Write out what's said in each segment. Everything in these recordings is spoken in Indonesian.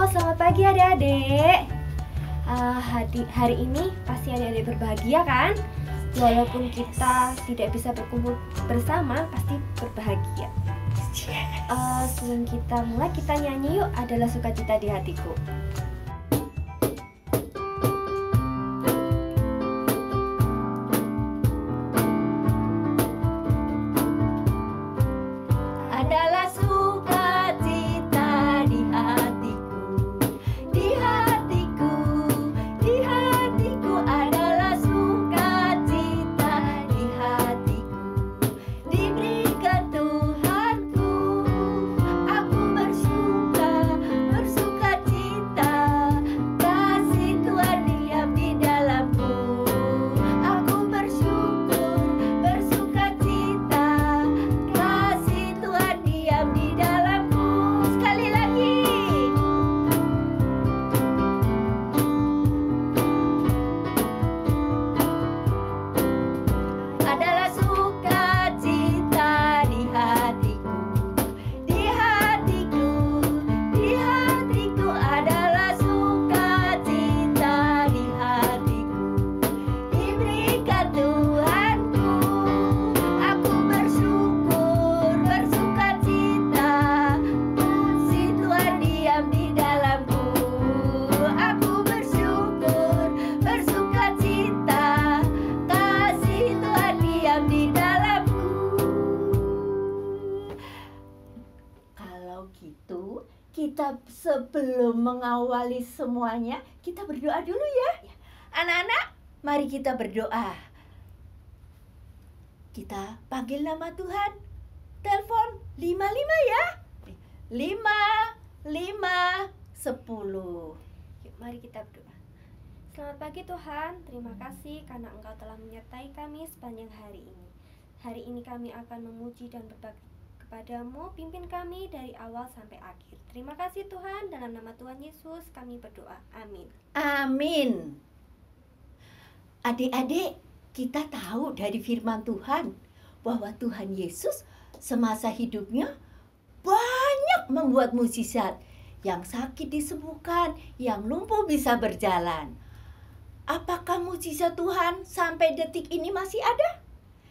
selamat pagi adik-adik. Hari ini pasti adik-adik berbahagia kan? Walaupun kita tidak bisa berkumpul bersama, pasti berbahagia. Sebelum kita mulai, kita nyanyi yuk, Adalah Sukacita di Hatiku. Kita sebelum mengawali semuanya, kita berdoa dulu ya. Anak-anak, mari kita berdoa. Kita panggil nama Tuhan. Telepon 55 ya. 5, 5, 10. Yuk, mari kita berdoa. Selamat pagi Tuhan, terima kasih karena Engkau telah menyertai kami sepanjang hari ini. Hari ini kami akan memuji dan berbakti kepadamu, pimpin kami dari awal sampai akhir. Terima kasih Tuhan, dalam nama Tuhan Yesus kami berdoa. Amin. Amin. Adik-adik, kita tahu dari firman Tuhan bahwa Tuhan Yesus semasa hidupnya banyak membuat mukjizat. Yang sakit disembuhkan, yang lumpuh bisa berjalan. Apakah mukjizat Tuhan sampai detik ini masih ada?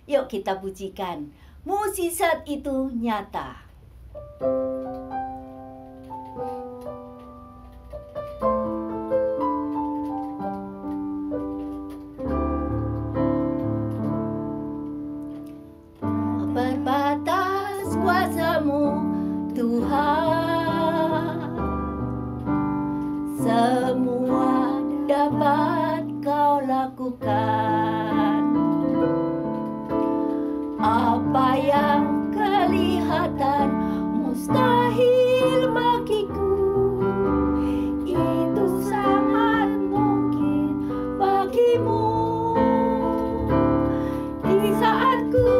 Yuk kita pujikan. Mukjizat itu nyata. Berbatas kuasa-Mu, Tuhan. Semua dapat Kau lakukan. Apa yang kelihatan mustahil bagiku, itu sangat mungkin bagimu. Di saat ku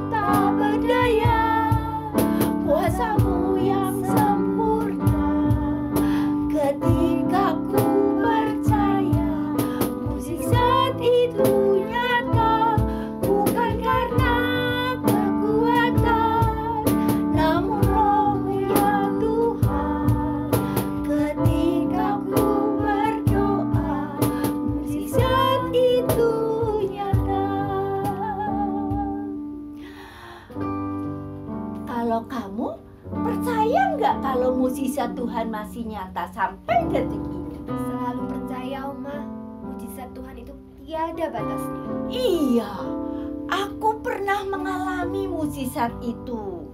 tak berdaya, kuasa-Mu yang sempurna. Ketika ku percaya, mukjizat itu nyata, bukan karena kekuatan, namun Roh-Mu ya Tuhan. Ketika ku berdoa, mukjizat itu nyata. Kalau kamu percaya nggak kalau mukjizat Tuhan masih nyata sampai detik ini? Selalu percaya Oma, mukjizat Tuhan itu tiada batasnya. Iya, aku pernah mengalami mukjizat itu.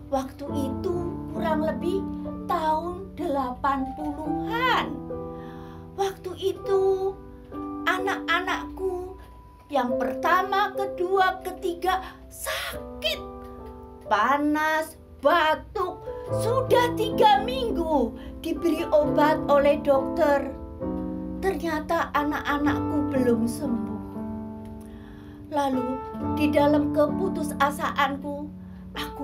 Waktu itu kurang lebih tahun 80-an. Waktu itu anak-anakku yang pertama, kedua, ketiga sakit, panas, batuk. Sudah 3 minggu diberi obat oleh dokter. Ternyata anak-anakku belum sembuh. Lalu di dalam keputusasaanku, aku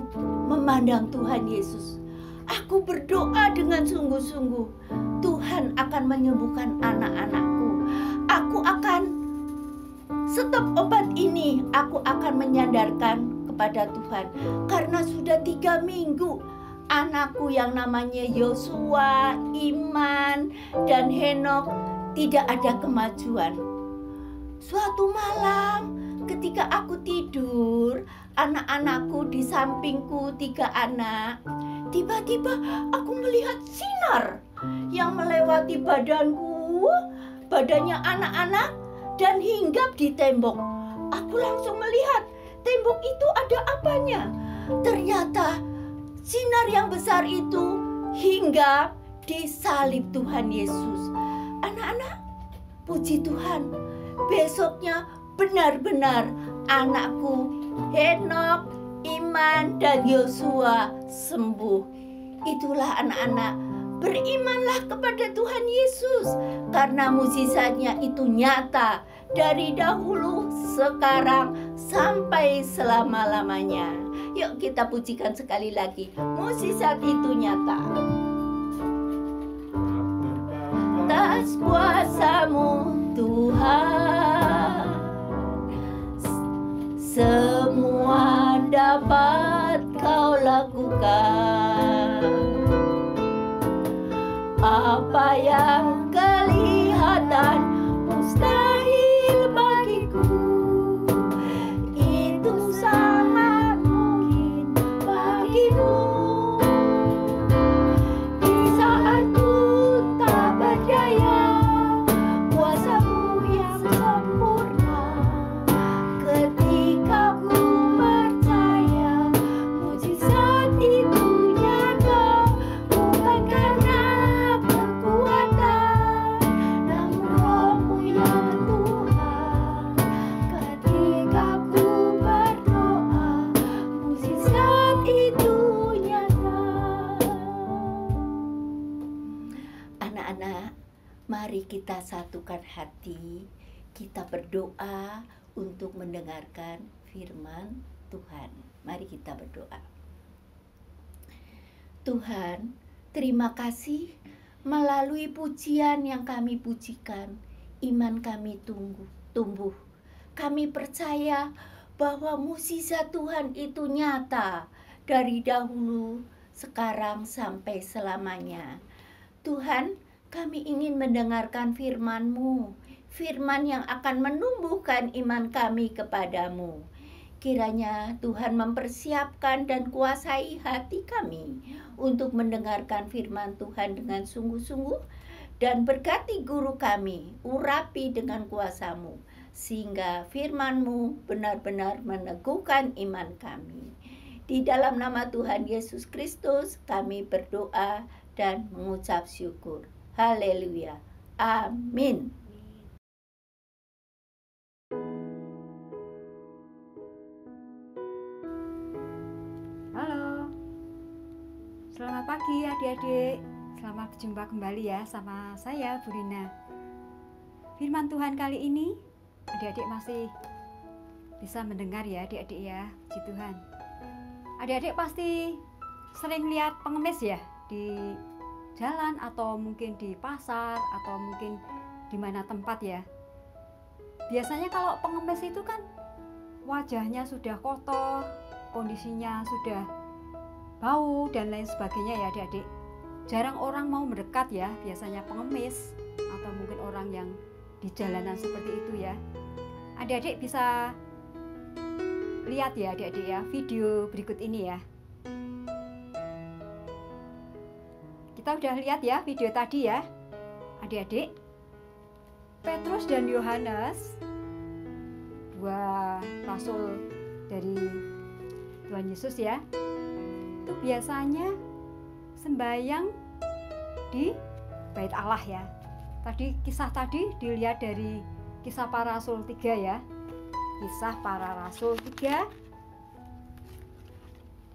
memandang Tuhan Yesus. Aku berdoa dengan sungguh-sungguh, Tuhan akan menyembuhkan anak-anakku. Aku akan stop obat ini. Aku akan menyandarkan kepada Tuhan. Karena sudah 3 minggu anakku yang namanya Yosua, Iman, dan Henok tidak ada kemajuan. Suatu malam ketika aku tidur, anak-anakku di sampingku 3 anak, tiba-tiba aku melihat sinar yang melewati badannya anak-anak dan hinggap di tembok. Aku langsung melihat tembok itu ada apanya. Ternyata sinar yang besar itu hinggap di salib Tuhan Yesus. Anak-anak, puji Tuhan, besoknya benar-benar anakku Henok, Iman, dan Yosua sembuh. Itulah anak-anak, berimanlah kepada Tuhan Yesus, karena mukjizatnya itu nyata dari dahulu, sekarang, sampai selama-lamanya. Yuk kita pujikan sekali lagi, mukjizat itu nyata. Atas kuasa-Mu Tuhan, semua dapat Kau lakukan. Apa yang kelihatan mustahil bagiku, itu sangat mungkin bagimu. Di saat ku tak berdaya, kuasa-Mu yang sempurna. Ketika ku percaya, mukjizat itu nyata, bukan karena kekuatan, namun Roh-Mu ya Tuhan. Ketika ku berdoa, mukjizat itu nyata. Anak-anak, mari kita satukan hati, kita berdoa untuk mendengarkan firman Tuhan. Mari kita berdoa. Tuhan, terima kasih melalui pujian yang kami pujikan, iman kami tumbuh. Kami percaya bahwa mukjizat Tuhan itu nyata dari dahulu, sekarang, sampai selamanya. Tuhan, kami ingin mendengarkan firman-Mu, firman yang akan menumbuhkan iman kami kepadamu. Kiranya Tuhan mempersiapkan dan kuasai hati kami untuk mendengarkan firman Tuhan dengan sungguh-sungguh, dan berkati guru kami, urapi dengan kuasa-Mu, sehingga firman-Mu benar-benar meneguhkan iman kami. Di dalam nama Tuhan Yesus Kristus kami berdoa dan mengucap syukur. Haleluya. Amin. Halo, selamat pagi adik-adik. Selamat berjumpa kembali ya sama saya, Bu Rina. Firman Tuhan kali ini, adik-adik masih bisa mendengar ya adik-adik ya, puji Tuhan. Adik-adik pasti sering lihat pengemis ya di jalan, atau mungkin di pasar, atau mungkin di mana tempat ya. Biasanya kalau pengemis itu kan wajahnya sudah kotor, kondisinya sudah bau dan lain sebagainya ya adik-adik. Jarang orang mau mendekat ya, biasanya pengemis atau mungkin orang yang di jalanan seperti itu ya. Adik-adik bisa lihat ya adik-adik ya, video berikut ini ya. Kita udah lihat ya video tadi ya adik-adik. Petrus dan Yohanes, 2 rasul dari Tuhan Yesus ya, itu biasanya sembahyang di Bait Allah ya. Kisah tadi dilihat dari Kisah Para Rasul 3 ya. Kisah Para Rasul 3.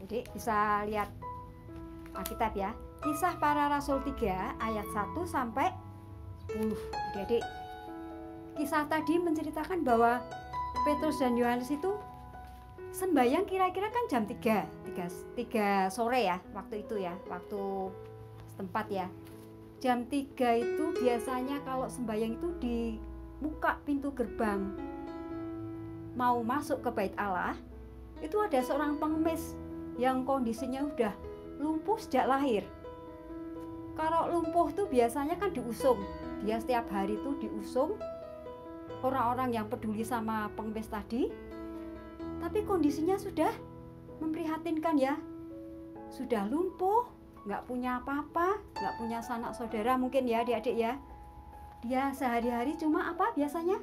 Jadi bisa lihat Alkitab ya. Kisah Para Rasul 3 ayat 1 sampai 10. Jadi kisah tadi menceritakan bahwa Petrus dan Yohanes itu sembahyang kira-kira kan jam 3 sore ya, waktu itu ya, waktu setempat ya. Jam 3 itu biasanya kalau sembahyang itu di muka pintu gerbang mau masuk ke Bait Allah, itu ada seorang pengemis yang kondisinya udah lumpuh sejak lahir. Kalau lumpuh tuh biasanya kan diusung. Dia setiap hari tuh diusung orang-orang yang peduli sama pengemis tadi. Tapi kondisinya sudah memprihatinkan ya. Sudah lumpuh, nggak punya apa-apa, nggak punya sanak saudara mungkin ya adik-adik ya. Dia sehari-hari cuma apa biasanya?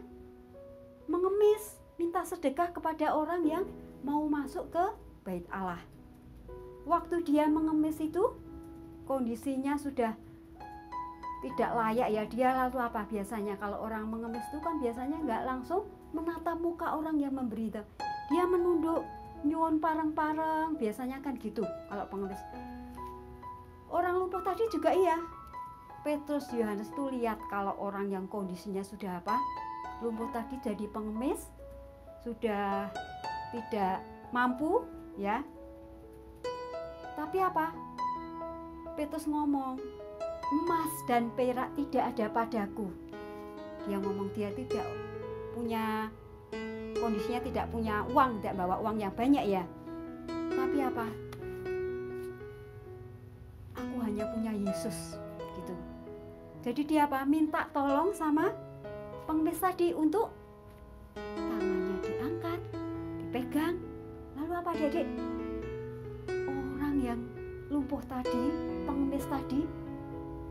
Mengemis, minta sedekah kepada orang yang mau masuk ke Bait Allah. Waktu dia mengemis itu kondisinya sudah tidak layak ya. Dia lalu apa biasanya kalau orang mengemis itu kan biasanya nggak langsung menatap muka orang yang memberi itu. Dia menunduk, nyuwun pareng-pareng, biasanya kan gitu kalau pengemis. Orang lumpuh tadi juga iya. Petrus, Yohanes itu lihat kalau orang yang kondisinya sudah apa? Lumpuh tadi jadi pengemis, sudah tidak mampu ya. Tapi apa? Petrus ngomong, emas dan perak tidak ada padaku. Dia ngomong dia tidak punya, kondisinya tidak punya uang, tidak bawa uang yang banyak ya. Tapi apa? Aku hanya punya Yesus gitu. Jadi dia apa? Minta tolong sama pengemis tadi untuk tangannya diangkat, dipegang. Lalu apa adik-adik? Orang yang lumpuh tadi, pengemis tadi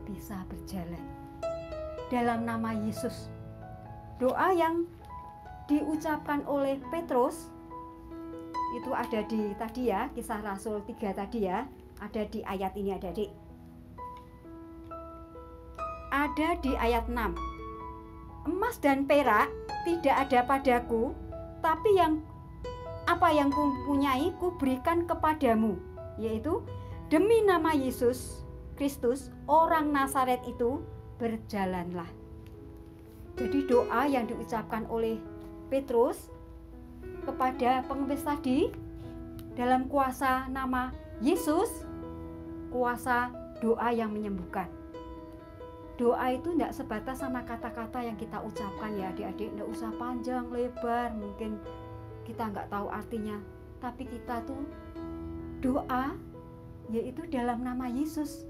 bisa berjalan dalam nama Yesus. Doa yang diucapkan oleh Petrus itu ada di tadi ya, Kisah Rasul 3 tadi ya, ada di ayat ini adik-adik. Ada di ayat 6. Emas dan perak tidak ada padaku, tapi yang apa yang kupunyai kuberikan kepadamu, yaitu demi nama Yesus Kristus orang Nazaret itu berjalanlah. Jadi doa yang diucapkan oleh Petrus kepada pengemis tadi dalam kuasa nama Yesus, kuasa doa yang menyembuhkan. Doa itu tidak sebatas sama kata-kata yang kita ucapkan ya adik-adik, tidak usah panjang lebar, mungkin kita nggak tahu artinya, tapi kita tuh doa yaitu dalam nama Yesus.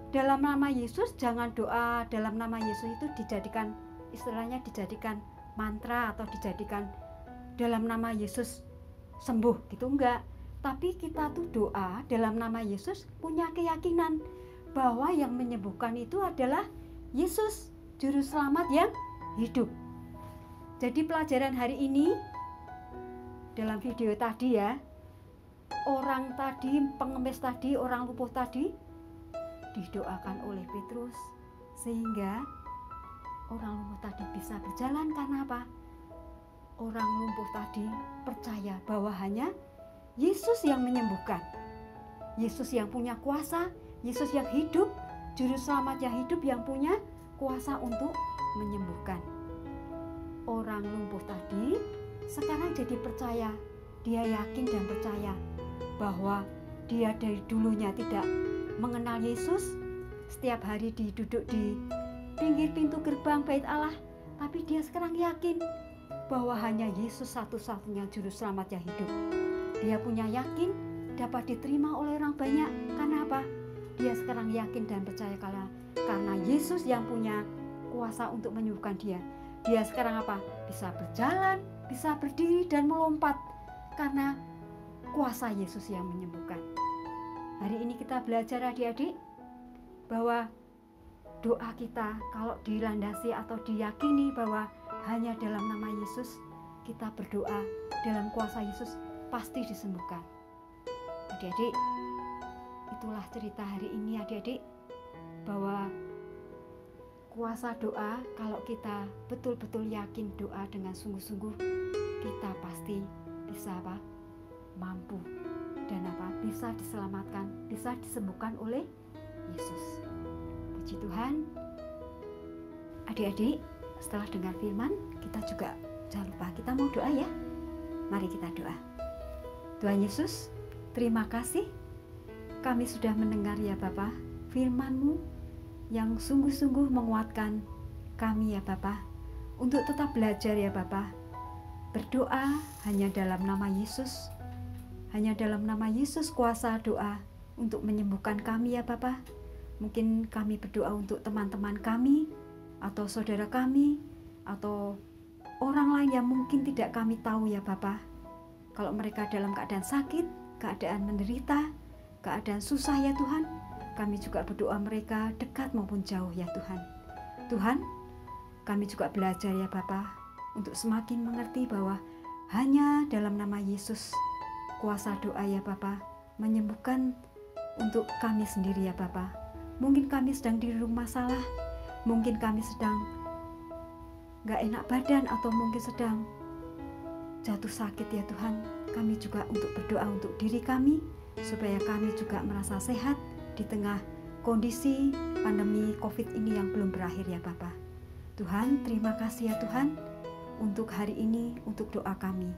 Dalam nama Yesus, jangan doa dalam nama Yesus itu dijadikan, istilahnya dijadikan mantra atau dijadikan dalam nama Yesus sembuh gitu, enggak. Tapi kita tuh doa dalam nama Yesus punya keyakinan bahwa yang menyembuhkan itu adalah Yesus, juru selamat yang hidup. Jadi pelajaran hari ini dalam video tadi ya, orang tadi, pengemis tadi, orang lumpuh tadi didoakan oleh Petrus sehingga orang lumpuh tadi bisa berjalan. Karena apa? Orang lumpuh tadi percaya bahwa hanya Yesus yang menyembuhkan, Yesus yang punya kuasa, Yesus yang hidup, juru selamat yang hidup yang punya kuasa untuk menyembuhkan. Orang lumpuh tadi sekarang jadi percaya, dia yakin dan percaya bahwa dia dari dulunya tidak mengenal Yesus, setiap hari duduk di pinggir pintu gerbang Bait Allah, tapi dia sekarang yakin bahwa hanya Yesus satu-satunya juru selamat yang hidup. Dia punya yakin dapat diterima oleh orang banyak. Karena apa? Dia sekarang yakin dan percaya karena Yesus yang punya kuasa untuk menyembuhkan dia. Dia sekarang apa? Bisa berjalan, bisa berdiri dan melompat karena kuasa Yesus yang menyembuhkan. Hari ini kita belajar adik-adik bahwa doa kita kalau dilandasi atau diyakini bahwa hanya dalam nama Yesus kita berdoa, dalam kuasa Yesus pasti disembuhkan. Adik-adik, itulah cerita hari ini adik-adik, bahwa kuasa doa kalau kita betul-betul yakin doa dengan sungguh-sungguh, kita pasti bisa apa? Mampu dan apa? Bisa diselamatkan, bisa disembuhkan oleh Yesus. Puji Tuhan. Adik-adik, setelah dengar firman, kita juga jangan lupa kita mau doa ya. Mari kita doa. Tuhan Yesus, terima kasih kami sudah mendengar ya Bapa firman-Mu yang sungguh-sungguh menguatkan kami ya Bapa untuk tetap belajar ya Bapa. Berdoa hanya dalam nama Yesus, hanya dalam nama Yesus kuasa doa untuk menyembuhkan kami ya Bapa. Mungkin kami berdoa untuk teman-teman kami, atau saudara kami, atau orang lain yang mungkin tidak kami tahu ya Bapa. Kalau mereka dalam keadaan sakit, keadaan menderita, keadaan susah ya Tuhan, kami juga berdoa mereka dekat maupun jauh ya Tuhan. Tuhan, kami juga belajar ya Bapa untuk semakin mengerti bahwa hanya dalam nama Yesus kuasa doa ya Bapa menyembuhkan untuk kami sendiri ya Bapa. Mungkin kami sedang di rumah masalah, mungkin kami sedang gak enak badan, atau mungkin sedang jatuh sakit ya Tuhan. Kami juga untuk berdoa untuk diri kami supaya kami juga merasa sehat di tengah kondisi pandemi COVID ini yang belum berakhir ya Bapa. Tuhan, terima kasih ya Tuhan untuk hari ini, untuk doa kami.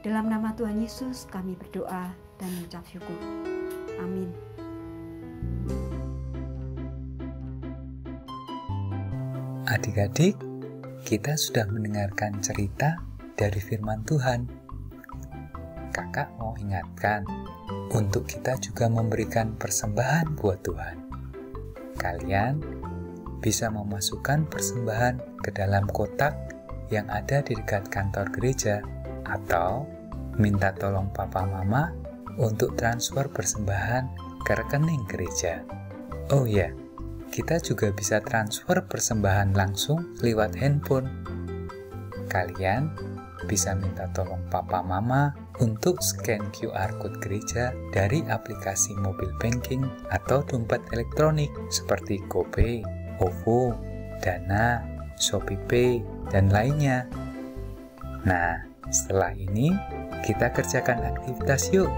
Dalam nama Tuhan Yesus kami berdoa dan mengucap syukur. Amin. Adik-adik, kita sudah mendengarkan cerita dari firman Tuhan. Kakak mau ingatkan untuk kita juga memberikan persembahan buat Tuhan. Kalian bisa memasukkan persembahan ke dalam kotak yang ada di dekat kantor gereja, atau minta tolong papa mama untuk transfer persembahan ke rekening gereja. Oh ya, kita juga bisa transfer persembahan langsung lewat handphone. Kalian bisa minta tolong papa mama untuk scan QR code gereja dari aplikasi mobile banking atau dompet elektronik seperti GoPay, OVO, Dana, ShopeePay, dan lainnya. Nah, setelah ini kita kerjakan aktivitas yuk.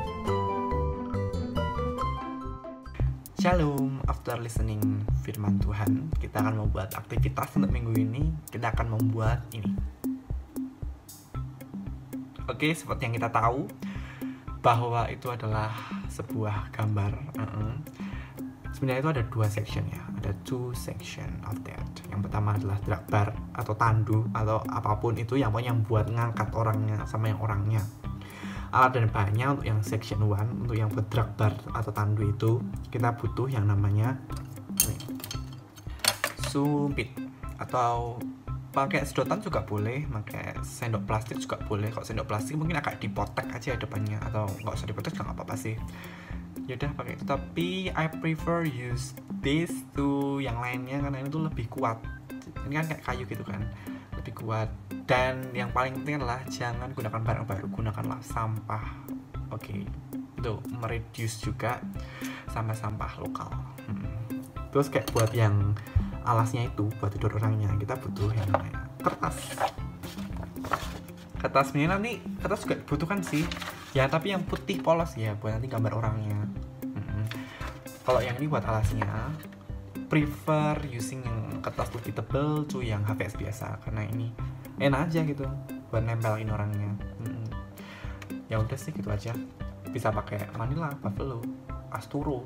Shalom, after listening firman Tuhan, kita akan membuat aktivitas untuk minggu ini. Kita akan membuat ini. Oke, seperti yang kita tahu bahwa itu adalah sebuah gambar. Sebenarnya itu ada dua section ya, ada two section of that. Yang pertama adalah drag bar atau tandu atau apapun itu yang pokoknya yang buat ngangkat orangnya sama yang orangnya. Alat dan bahannya untuk yang section 1, untuk yang buat drag bar atau tandu itu kita butuh yang namanya sumpit, atau pakai sedotan juga boleh, pakai sendok plastik juga boleh. Kalau sendok plastik mungkin agak dipotek aja depannya, atau nggak usah dipotek juga nggak apa-apa sih. Yaudah pakai itu, tapi I prefer use this to yang lainnya karena ini tuh lebih kuat. Ini kan kayak kayu gitu kan, lebih kuat. Dan yang paling penting adalah jangan gunakan barang baru, gunakanlah sampah. Oke, itu mereduce juga sampah-sampah lokal. Terus kayak buat yang alasnya itu, buat tidur orangnya, kita butuh yang namanya kertas. Kertas ini nanti, kertas juga dibutuhkan sih ya, tapi yang putih polos ya, buat nanti gambar orangnya. Kalau yang ini buat alasnya, prefer using yang kertas lebih tebal tuh yang HVS biasa, karena ini enak aja gitu buat nempelin orangnya. Ya udah sih gitu aja. Bisa pakai Manila, Buffalo, Asturo.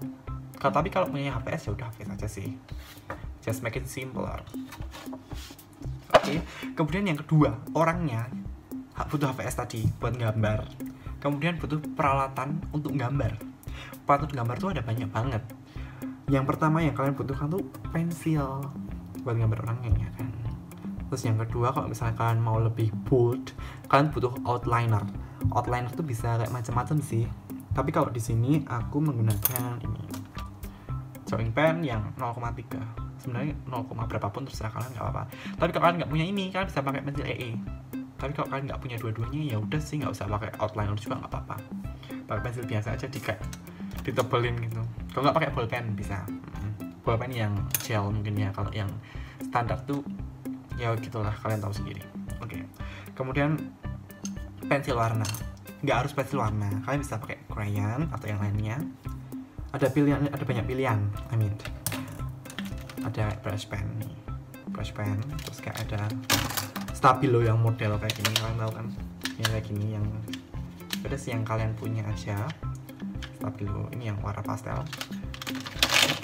Tapi kalau punya HVS ya udah HVS aja sih. Just make it simpler. Oke. Kemudian yang kedua, orangnya butuh HVS tadi buat gambar. Kemudian butuh peralatan untuk gambar. Peralatan untuk gambar tuh ada banyak banget. Yang pertama yang kalian butuhkan tuh pensil buat gambar orangnya ya kan. Terus yang kedua, kalau misalnya kalian mau lebih bold, kalian butuh outliner. Outliner tuh bisa kayak macam-macam sih. Tapi kalau di sini aku menggunakan ini drawing pen yang 0,3. Sebenarnya 0, berapapun terserah kalian, nggak apa-apa. Tapi kalau kalian nggak punya ini, kalian bisa pakai pensil EE. Tapi kalau kalian nggak punya dua-duanya, ya udah sih nggak usah pakai outliner juga, nggak apa-apa. Pakai pensil biasa aja, ditebelin gitu. Kalau nggak pakai bolpen bisa. Bolpen yang gel mungkin ya. Kalau yang standar tuh ya gitulah, kalian tahu sendiri. Oke. Kemudian pensil warna. Nggak harus pensil warna, kalian bisa pakai crayon atau yang lainnya. Ada banyak pilihan. Ada brush pen nih, terus kayak ada stabilo yang model kayak gini, kalian tahu kan? Yang kayak gini, yang beda sih yang kalian punya aja. Stabilo ini yang warna pastel.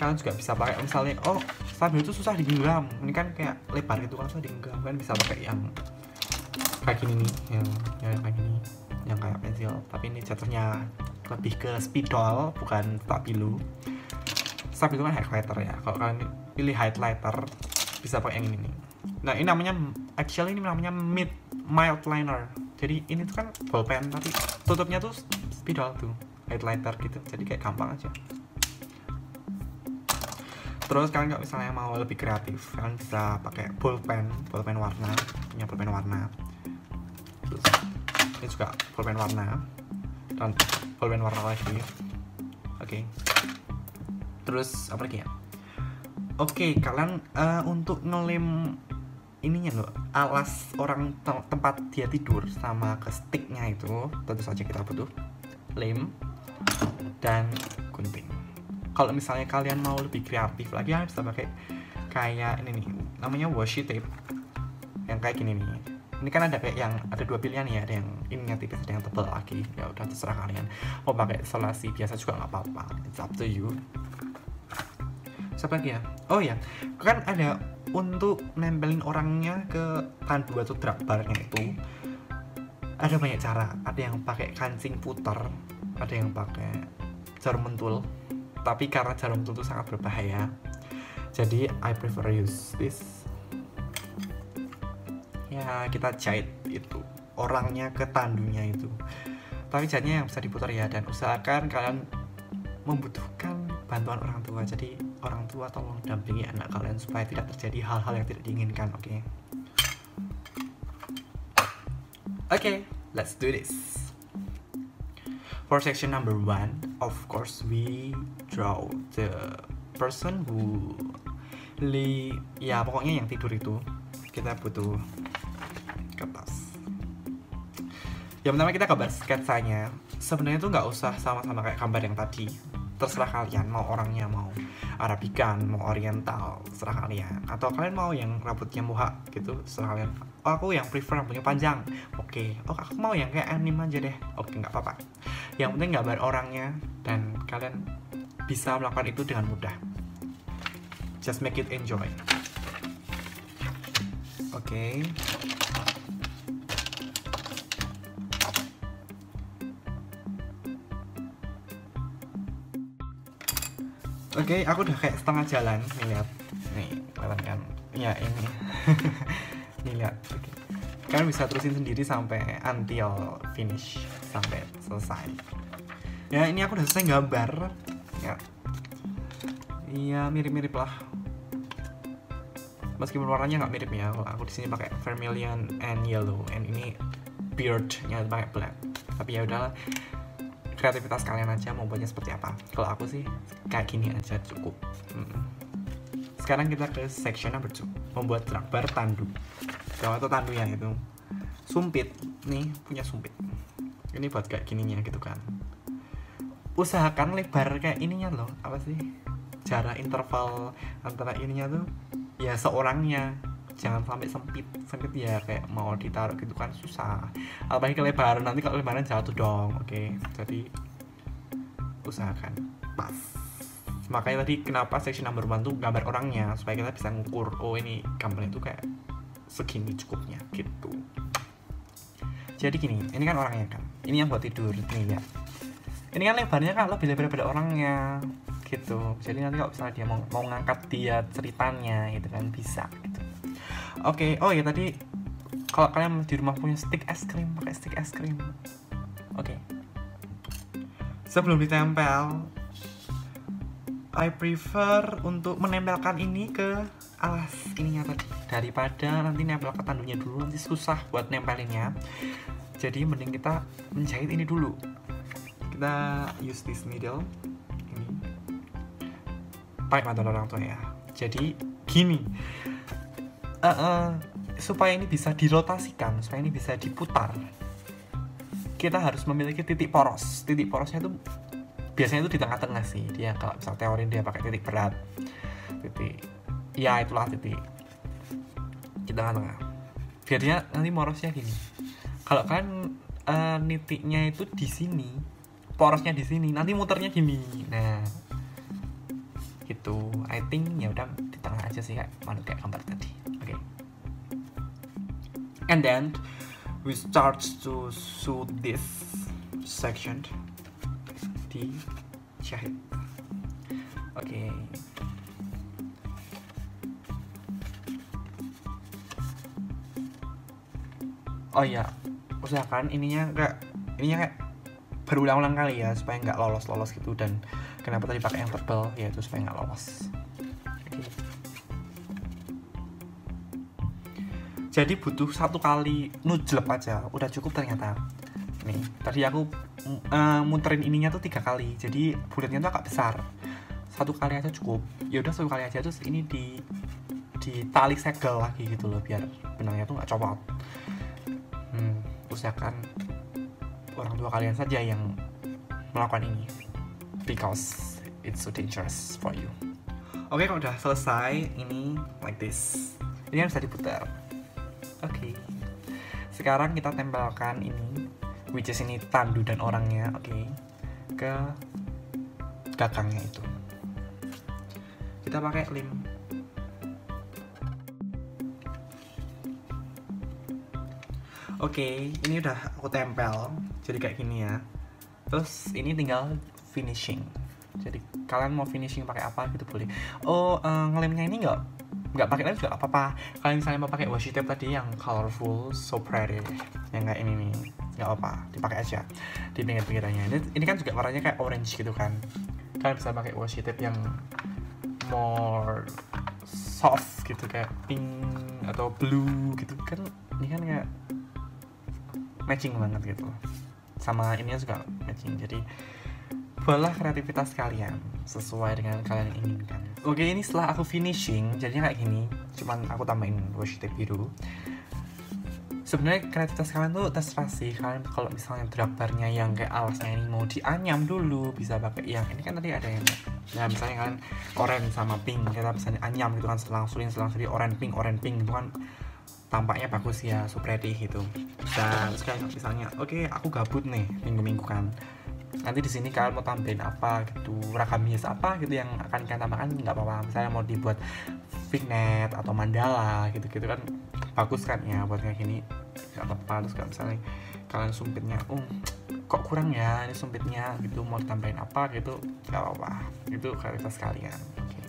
Kalian juga bisa pakai misalnya, stabilo itu susah digenggam. Ini kan kayak lebar gitu kan, susah digenggam. Kalian bisa pakai yang kayak gini nih, yang kayak gini, yang kayak pensil. Tapi ini jatuhnya lebih ke spidol bukan stabilo. Stabilo kan highlighter ya. Kalau kalian pilih highlighter bisa pakai yang ini nih. Nah ini namanya mild liner. Jadi ini tuh kan bolpen tapi tutupnya tuh spidol tuh highlighter gitu. Jadi kayak gampang aja. Terus kalian kalau misalnya mau lebih kreatif, kalian bisa pakai bolpen warna, punya bolpen warna. Terus ini juga bolpen warna dan bolpen warna lagi. Oke. Terus apa lagi ya? Oke, kalian untuk ngelem ininya loh, alas orang tempat dia tidur sama ke sticknya itu tentu saja kita butuh lem dan gunting. Kalau misalnya kalian mau lebih kreatif lagi, kalian bisa pakai kayak ini nih, namanya washi tape yang kayak gini nih. Ini kan ada kayak yang ada dua pilihan ya, ada yang ininya tipis, ada yang tebal lagi. Ya udah terserah kalian. Mau pakai isolasi biasa juga nggak apa-apa. It's up to you. Siapa lagi ya? Oh ya, kan ada untuk nempelin orangnya ke tandu atau drakbarnya itu ada banyak cara. Ada yang pakai kancing puter, ada yang pakai jarum mentul. Tapi karena jarum mentul itu sangat berbahaya, jadi I prefer use this. Ya kita jahit itu orangnya ke tandunya itu. Tapi jahitnya yang bisa diputar ya, dan usahakan kalian membutuhkan bantuan orang tua. Jadi orang tua tolong dampingi anak kalian supaya tidak terjadi hal-hal yang tidak diinginkan. Oke, let's do this. For section number 1, of course we draw the person who ya pokoknya yang tidur itu. Kita butuh kertas. Yang pertama kita gambar sketsanya. Sebenarnya itu nggak usah sama-sama kayak gambar yang tadi. Terserah kalian mau orangnya mau Arabikan, mau Oriental, terserah kalian. Atau kalian mau yang rambutnya mohak gitu, terserah kalian. Oh, aku yang prefer rambutnya panjang. Oke. Oh, aku mau yang kayak anime aja deh. Oke, nggak apa-apa. Yang penting gambar orangnya dan kalian bisa melakukan itu dengan mudah. Just make it enjoy. Oke. Oke, aku udah kayak setengah jalan. Nih lihat. Nih, kelihatan kan? Ya, ini. Nih lihat. Oke. Kalian bisa terusin sendiri sampai until finish, sampai selesai. Ya, ini aku udah selesai gambar. Ya. Iya, mirip-mirip lah. Meskipun warnanya nggak mirip ya. Kalau aku di sini pakai vermilion and yellow, and ini beardnya pakai black. Tapi ya udahlah. Kreativitas kalian aja mau buatnya seperti apa. Kalau aku sih kayak gini aja cukup. Sekarang kita ke section number 2, membuat drakbar tandu. Kalau itu tandu yang itu sumpit, nih punya sumpit. Ini buat kayak gininya gitu kan. Usahakan lebar kayak ininya loh, apa sih? Jarak interval antara ininya tuh ya seorangnya. Jangan sampai sempit ya, kayak mau ditaruh gitu kan susah. Apalagi kelebaran, nanti kalau lebaran jatuh dong. Oke, jadi usahakan pas. Makanya tadi kenapa section number 1 tuh gambar orangnya, supaya kita bisa ngukur, oh ini gambarnya tuh kayak segini cukupnya gitu. Jadi gini, ini kan orangnya kan, ini yang buat tidur nih ya. Ini kan lebarnya kan lebih lebar daripada orangnya gitu. Jadi nanti kalau misalnya dia mau ngangkat dia ceritanya gitu kan bisa gitu. Oke, oh ya tadi kalau kalian di rumah punya stick es krim, pakai stick es krim. Oke. Sebelum ditempel, I prefer untuk menempelkan ini ke alas ininya tadi, daripada nanti nempel ke tandunya dulu, nanti susah buat nempelinnya. Jadi mending kita menjahit ini dulu. Kita use this needle ini. Pakai bantuan orang tua ya. Jadi gini. Supaya ini bisa dirotasikan, supaya ini bisa diputar, kita harus memiliki titik poros. Titik porosnya itu biasanya itu di tengah-tengah sih. Dia kalau misal teori dia pakai titik berat, titik, ya itulah titik di tengah-tengah. Biar dia nanti porosnya gini. Kalau kalian nitiknya itu di sini, porosnya di sini, nanti muternya gini. Nah, gitu. I think ya udah di tengah aja sih kayak gambar tadi. And then we start to sew this section. dijahit. Oke. Oh iya, usahakan ininya kayak berulang-ulang kali ya, supaya nggak lolos gitu. Dan kenapa tadi pakai yang tebal, yaitu supaya nggak lolos. Oke. Jadi butuh 1 kali nujlep aja udah cukup ternyata. Nih, tadi aku muterin ininya tuh 3 kali, jadi bulatnya tuh agak besar. 1 kali aja cukup. Ya udah 1 kali aja, terus ini di tali segel lagi gitu loh, biar benangnya tuh nggak copot. Usahakan orang tua kalian saja yang melakukan ini, because it's so dangerous for you. Oke, kalau udah selesai ini like this, ini bisa diputar. Oke. Sekarang kita tempelkan ini, which is ini tandu dan orangnya, oke, ke gagangnya itu. Kita pakai lem. Oke, ini udah aku tempel, jadi kayak gini ya. Terus ini tinggal finishing. Jadi kalian mau finishing pakai apa gitu boleh. Ngelemnya ini nggak pakai lem juga apa-apa. Kalian misalnya mau pakai washi tape tadi yang colorful, so pretty, yang kayak ini nih, nggak apa, dipakai aja di pinggir-pinggirannya. Ini kan juga warnanya kayak orange gitu kan. Kalian bisa pakai washi tape yang more soft gitu, kayak pink atau blue gitu kan. Ini kan kayak matching banget gitu, sama ininya juga matching. Jadi buatlah kreativitas kalian sesuai dengan kalian inginkan. Oke, ini setelah aku finishing jadinya kayak gini, cuman aku tambahin washi tape biru. Sebenarnya kreativitas kalian tuh terserah sih. Kalian kalau misalnya drapernya yang kayak alasnya ini mau dianyam dulu, bisa pakai yang ini kan tadi ada yang, nah misalnya kalian orange sama pink, kita bisa anyam gitu kan, selang-suling orange pink gitu kan, tampaknya bagus ya, so pretty gitu. Dan sekarang misalnya, oke, aku gabut nih minggu-minggu kan, nanti di sini kalian mau tambahin apa gitu, ragam hias apa gitu yang akan kalian tambahkan, nggak apa-apa. Misalnya mau dibuat vignette atau mandala gitu-gitu kan bagus kan ya, buat kayak gini nggak apa-apa. Terus kalau misalnya kalian sumpitnya, kok kurang ya ini sumpitnya gitu, mau ditambahin apa gitu, nggak apa-apa, itu kreativitas kalian. Oke.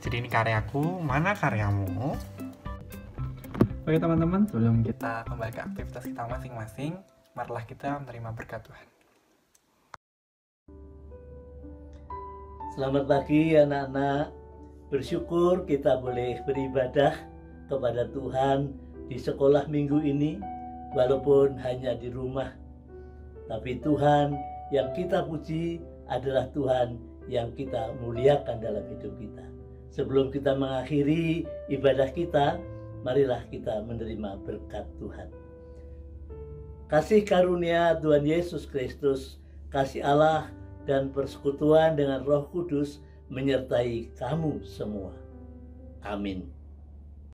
Jadi ini karyaku, mana karyamu? Oke teman-teman, sebelum kita kembali ke aktivitas kita masing-masing, marilah kita menerima berkat Tuhan. Selamat pagi anak-anak. Bersyukur kita boleh beribadah kepada Tuhan di sekolah minggu ini, walaupun hanya di rumah. Tapi Tuhan yang kita puji adalah Tuhan yang kita muliakan dalam hidup kita. Sebelum kita mengakhiri ibadah kita, marilah kita menerima berkat Tuhan. Kasih karunia Tuhan Yesus Kristus, kasih Allah, dan persekutuan dengan Roh Kudus menyertai kamu semua. Amin.